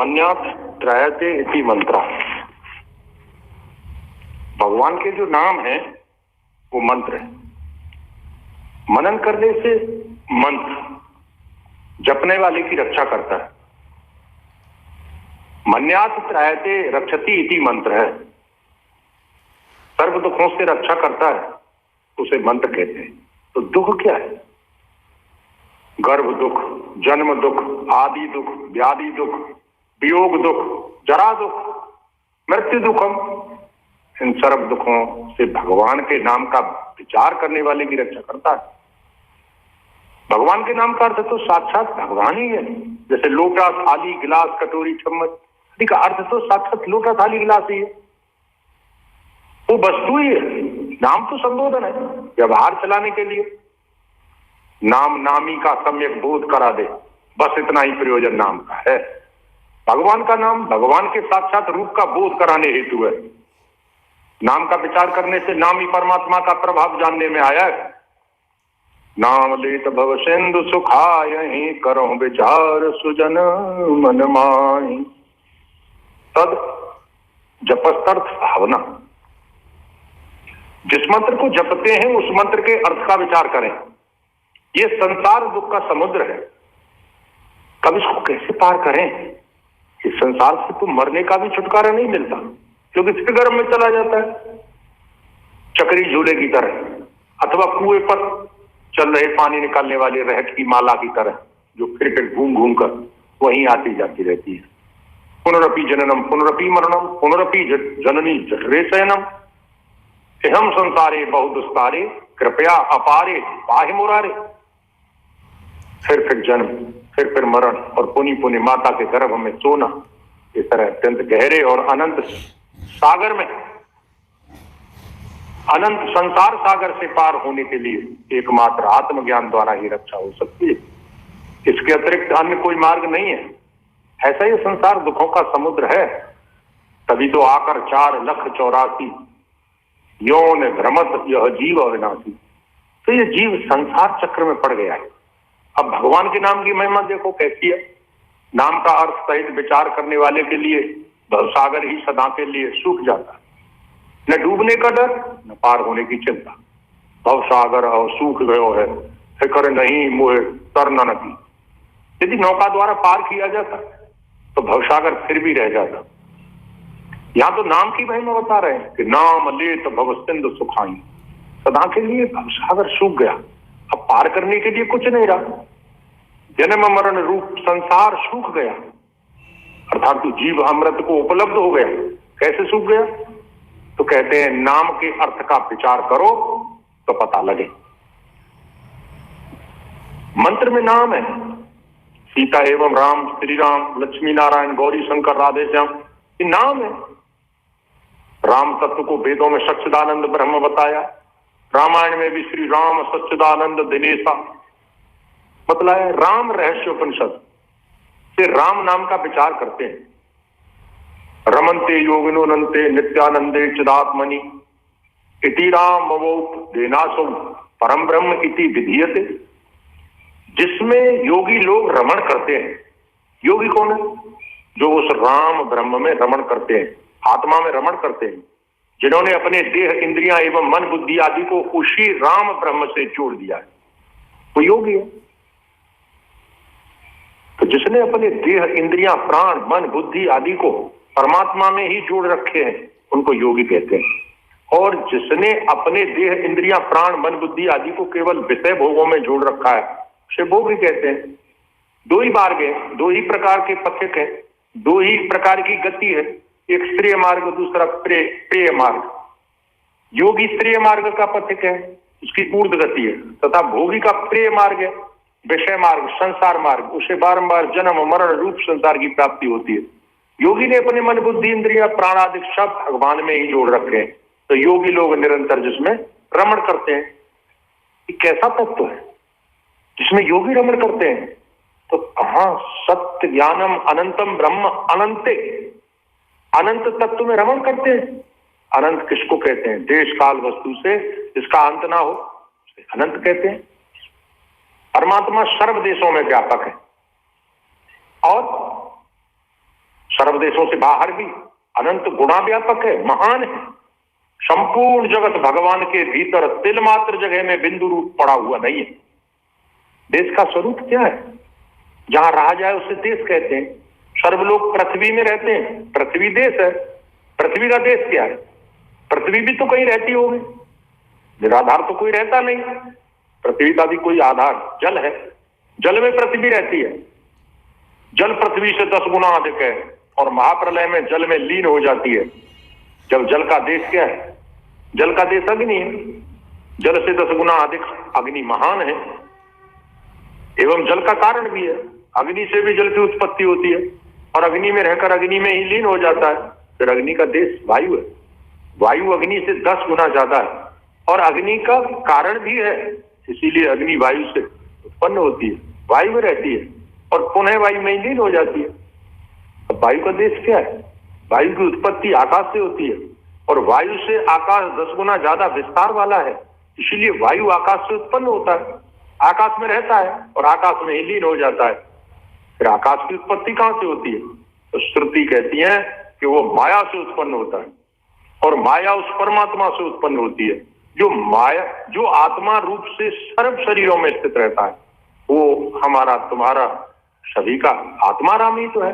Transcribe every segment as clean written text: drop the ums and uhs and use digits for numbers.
मन्यात् त्रयते इति मंत्र। भगवान के जो नाम है वो मंत्र है। मनन करने से मंत्र जपने वाले की रक्षा करता है। मन्यात् त्रयते रक्षति इति मंत्र है। सर्व दुखों से रक्षा करता है उसे मंत्र कहते हैं। तो दुख क्या है? गर्भ दुख, जन्म दुख, आदि दुख, व्याधि दुख, वियोग दुख, जरा दुख, मृत्यु दुखम, इन सर्व दुखों से भगवान के नाम का विचार करने वाले की रक्षा करता है। भगवान के नाम का अर्थ तो साक्षात भगवान ही है। जैसे लोटा, थाली, गिलास, कटोरी, चम्मच का अर्थ तो साक्षात लोटा, थाली, गिलास ही है। वो वस्तु ही है। नाम तो संबोधन है, व्यवहार चलाने के लिए। नाम नामी का सम्यक बोध करा दे, बस इतना ही प्रयोजन नाम का है। भगवान का नाम भगवान के साक्षात रूप का बोध कराने हेतु है। नाम का विचार करने से नामी परमात्मा का प्रभाव जानने में आया है। नाम लेत भव सिंधु सुखाय, करो विचार सुजन मन माहि। तद जपस्तर्थ भावना। जिस मंत्र को जपते हैं उस मंत्र के अर्थ का विचार करें। ये संसार दुख का समुद्र है, कब इसको कैसे पार करें? इस संसार से तो मरने का भी छुटकारा नहीं मिलता, क्योंकि फिर गर्भ में चला जाता है चक्री झूले की तरह, अथवा कुएं पर चल रहे पानी निकालने वाले रहट की माला की तरह, जो फिर घूम घूम कर वहीं आती जाती रहती है। पुनरपि जननम पुनरपि मरणम पुनरपि जननी जठरे शयनम, हम संसारे बहुत दुस्तारे, कृपया अपारे पाहि मुरारे। फिर जन्म, फिर मरण, और पुनि पुनि माता के गर्भ में सोना। इस तरह अत्यंत गहरे और अनंत सागर में, अनंत संसार सागर से पार होने के लिए एकमात्र आत्मज्ञान द्वारा ही रक्षा हो सकती है। इसके अतिरिक्त अन्य कोई मार्ग नहीं है। ऐसा ही संसार दुखों का समुद्र है। तभी तो आकर 4,84,000 यौन भ्रमत यह जीव अविनाशी। तो ये जीव संसार चक्र में पड़ गया है। अब भगवान के नाम की महिमा देखो कैसी है। नाम का अर्थ सहित विचार करने वाले के लिए भवसागर ही सदा के लिए सूख जाता है। न डूबने का डर, न पार होने की चिंता। भवसागर और सूख गयो है, फिक्र नहीं मोहे तरना नदी। यदि नौका द्वारा पार किया जाता तो भवसागर फिर भी रह जाता। यहां तो नाम की महिमा बता रहे हैं कि नाम लेत भव सिंधु सुखाई। सदा के लिए भवसागर सूख गया, अब पार करने के लिए कुछ नहीं रहा। जन्म मरण रूप संसार सूख गया, अर्थात तो जीव अमृत को उपलब्ध हो गया। कैसे सूख गया? तो कहते हैं नाम के अर्थ का विचार करो तो पता लगे। मंत्र में नाम है। सीता एवं राम, श्री राम, लक्ष्मी नारायण, गौरी शंकर, राधे श्याम, ये नाम है। राम तत्व को वेदों में सच्चिदानंद ब्रह्म बताया। रामायण में भी श्री राम सच्चिदानंद दिनेशा मतलब है। राम रहस्य उपनिषद से राम नाम का विचार करते हैं। रमन्ते योगिनोनन्ते नित्यानंदे चिदात्मनि इति राम देनासो परम ब्रह्म इति विधीयते। जिसमें योगी लोग रमण करते हैं। योगी कौन है? जो उस राम ब्रह्म में रमण करते हैं, आत्मा में रमण करते हैं, जिन्होंने अपने देह, इंद्रियां एवं मन बुद्धि आदि को उसी राम ब्रह्म से जोड़ दिया है, वो योगी है। तो जिसने अपने देह, इंद्रियां, प्राण, मन, बुद्धि आदि को परमात्मा में ही जोड़ रखे हैं, उनको योगी कहते हैं। और जिसने अपने देह, इंद्रियां, प्राण, मन, बुद्धि आदि को केवल विषय भोगों में जोड़ रखा है, उसे भोगी कहते हैं। दो ही मार्ग है, दो ही प्रकार के पथिक है, दो ही प्रकार की गति है। एक श्रेय मार्ग, दूसरा प्रेय मार्ग। योगी श्रेय मार्ग का पथिक है, उसकी ऊर्ध्व गति है, तथा भोगी का प्रेय मार्ग है, विषय मार्ग, संसार मार्ग। उसे बारंबार जन्म मरण रूप संसार की प्राप्ति होती है। योगी ने अपने मन बुद्धि इंद्रिया प्राण आदि सब भगवान में ही जोड़ रखे हैं। तो योगी लोग निरंतर जिसमें रमण करते हैं। ये कैसा तत्व है जिसमें योगी रमण करते हैं? तो कहां सत्य ज्ञानम अनंतम ब्रह्म अनंते, अनंत तत्व में रमण करते हैं। अनंत किसको कहते हैं? देश काल वस्तु से जिसका अंत ना हो अनंत कहते हैं। परमात्मा सर्व देशों में व्यापक है और सर्वदेशों से बाहर भी, अनंत गुणा व्यापक है, महान है। संपूर्ण जगत भगवान के भीतर तिल मात्र जगह में बिंदु रूप पड़ा हुआ नहीं है। देश का स्वरूप क्या है? जहां रहा जाए उसे देश कहते हैं। सर्व लोग पृथ्वी में रहते हैं, पृथ्वी देश है। पृथ्वी का देश क्या है? पृथ्वी भी तो कहीं रहती होगी, निराधार तो कोई रहता नहीं। पृथ्वी का भी कोई आधार जल है, जल में पृथ्वी रहती है। जल पृथ्वी से 10 गुना अधिक है और महाप्रलय में जल में लीन हो जाती है। जब जल का देश क्या है? जल का देश अग्नि है। जल से 10 गुना अधिक अग्नि महान है एवं जल का कारण भी है। अग्नि से भी जल की उत्पत्ति होती है और अग्नि में रहकर अग्नि में ही लीन हो जाता है। फिर अग्नि का देश वायु है। वायु अग्नि से 10 गुना ज्यादा है और अग्नि का कारण भी है, इसीलिए अग्नि वायु से उत्पन्न होती है, वायु में रहती है और पुनः वायु में लीन हो जाती है। अब वायु का देश क्या है? वायु की उत्पत्ति आकाश से होती है और वायु से आकाश 10 गुना ज्यादा विस्तार वाला है, इसीलिए वायु आकाश से उत्पन्न होता है, आकाश में रहता है और आकाश में ही लीन हो जाता है। फिर आकाश की उत्पत्ति कहां से होती है? तो श्रुति कहती है कि वो माया से उत्पन्न होता है और माया उस परमात्मा से उत्पन्न होती है जो माया, जो आत्मा रूप से सर्व शरीरों में स्थित रहता है। वो हमारा, तुम्हारा, सभी का आत्मा राम ही तो है।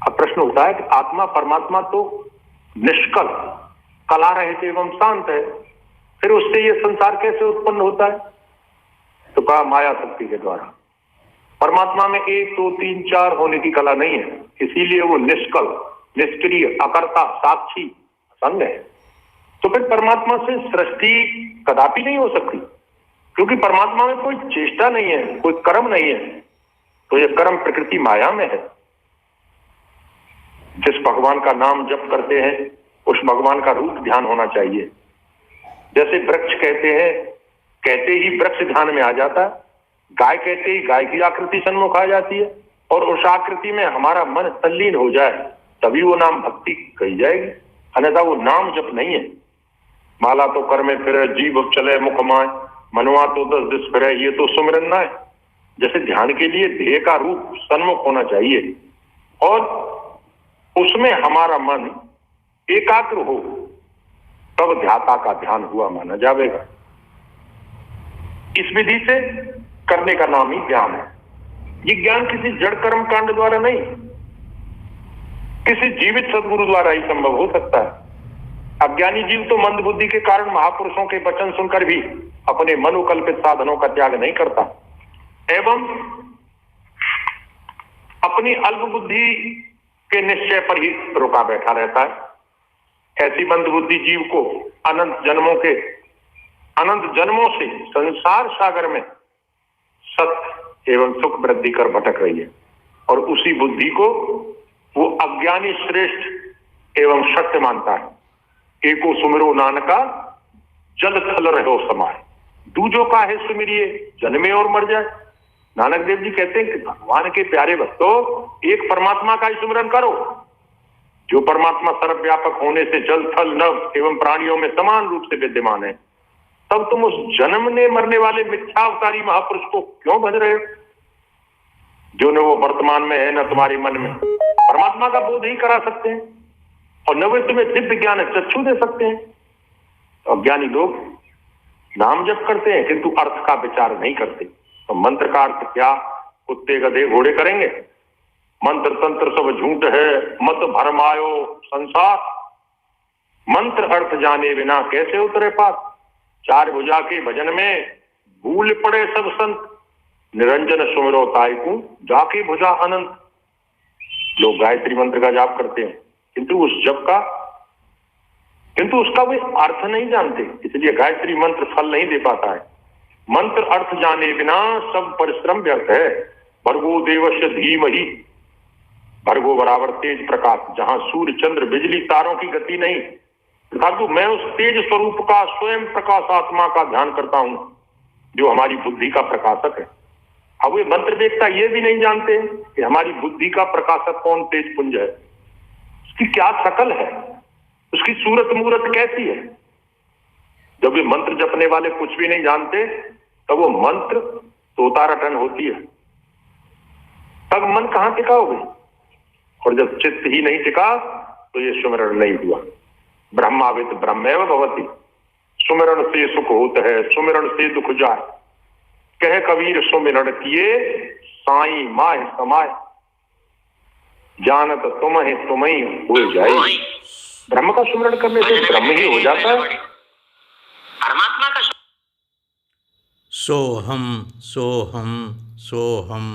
अब प्रश्न उठता है कि आत्मा परमात्मा तो निष्कल, कला रहित एवं शांत है, फिर उससे ये संसार कैसे उत्पन्न होता है? तो कहा माया शक्ति के द्वारा। परमात्मा में 1 2 3 4 होने की कला नहीं है, इसीलिए वो निष्कल, निष्क्रिय, अकर्ता, साक्षी, असंग है। तो फिर परमात्मा से सृष्टि कदापि नहीं हो सकती, क्योंकि परमात्मा में कोई चेष्टा नहीं है, कोई कर्म नहीं है। तो ये कर्म प्रकृति माया में है। जिस भगवान का नाम जप करते हैं उस भगवान का रूप ध्यान होना चाहिए। जैसे वृक्ष कहते हैं, कहते ही वृक्ष ध्यान में आ जाता है। गाय कहते ही गाय की आकृति सन्मुख आ जाती है और उस आकृति में हमारा मन तल्लीन हो जाए तभी वो नाम भक्ति कही जाएगी, अन्यथा वो नाम जप नहीं है। माला तो कर में फिरे, जीव चले मुख माय, मनवा तो 10 दिस फिरे, ये तो सुमिरन ना है। जैसे ध्यान के लिए ध्येय का रूप सन्मुख होना चाहिए और उसमें हमारा मन एकाग्र हो, तब ध्याता का ध्यान हुआ माना जाएगा। इस विधि से करने का नाम ही ज्ञान है। ये ज्ञान किसी जड़ कर्म कांड द्वारा नहीं, किसी जीवित सदगुरु द्वारा ही संभव हो सकता है। अज्ञानी जीव तो मंद बुद्धि के कारण महापुरुषों के वचन सुनकर भी अपने मनोकल्पित साधनों का त्याग नहीं करता एवं अपनी अल्प बुद्धि के निश्चय पर ही रुका बैठा रहता है। ऐसी मंद बुद्धि जीव को अनंत जन्मों से संसार सागर में सत्य एवं सुख वृद्धि कर भटक रही है और उसी बुद्धि को वो अज्ञानी श्रेष्ठ एवं सत्य मानता है। एको सुमिरो नानका जल थल रहो समाए, दूजो का है सुमिरिए जन्मे और मर जाए। नानक देव जी कहते हैं कि भगवान के प्यारे भक्तों, एक परमात्मा का ही सुमिरन करो जो परमात्मा सर्वव्यापक होने से जल थल नभ एवं प्राणियों में समान रूप से विद्यमान है। तब तुम उस जन्मने मरने वाले मिथ्यावतारी महापुरुष को क्यों भज रहे हो, जो न वो वर्तमान में है न तुम्हारे मन में परमात्मा का बोध ही करा सकते हैं और न वे तुम्हें दिव्य ज्ञान चक्षु दे सकते हैं। तो अज्ञानी लोग नाम जप करते हैं किंतु अर्थ का विचार नहीं करते। तो मंत्र का अर्थ क्या कुत्ते गधे घोड़े करेंगे? मंत्र तंत्र सब झूठ है, मत भरमायो संसार, मंत्र अर्थ जाने बिना कैसे उतरे पार। चार भुजा के भजन में भूल पड़े सब संत, निरंजन सुमिरो तायकू जाके भुजा अनंत। लोग गायत्री मंत्र का जाप करते हैं किंतु उस जप का, किंतु उसका वे अर्थ नहीं जानते, इसलिए गायत्री मंत्र फल नहीं दे पाता है। मंत्र अर्थ जाने बिना सब परिश्रम व्यर्थ है। भर्गो देवस्य धीमहि, भर्गो बराबर तेज प्रकाश, जहां सूर्य चंद्र बिजली तारों की गति नहीं, परंतु मैं उस तेज स्वरूप का स्वयं प्रकाश आत्मा का ध्यान करता हूं जो हमारी बुद्धि का प्रकाशक है। अब वे मंत्र देखता ये भी नहीं जानते कि हमारी बुद्धि का प्रकाशक कौन तेज पुंज है, उसकी क्या शकल है, उसकी सूरत मूरत कैसी है। जब वे मंत्र जपने वाले कुछ भी नहीं जानते तब वो मंत्र तोता रटन होती है, तब मन कहां टिकाओगे। और जब चित्त ही नहीं टिका तो ये सुमिरन नहीं हुआ। ब्रह्मावित ब्रह्मेव भवति, सुमिरन से सुख होत है, सुमिरन से दुख जाए। कह कबीर सुमिरन किए साईं माह समाय, जानत तुम ही हो जाए। ब्रह्म का सुमिरन करने से ब्रह्म ही हो जाता है। परमात्मा का सोहम सोहम सोहम।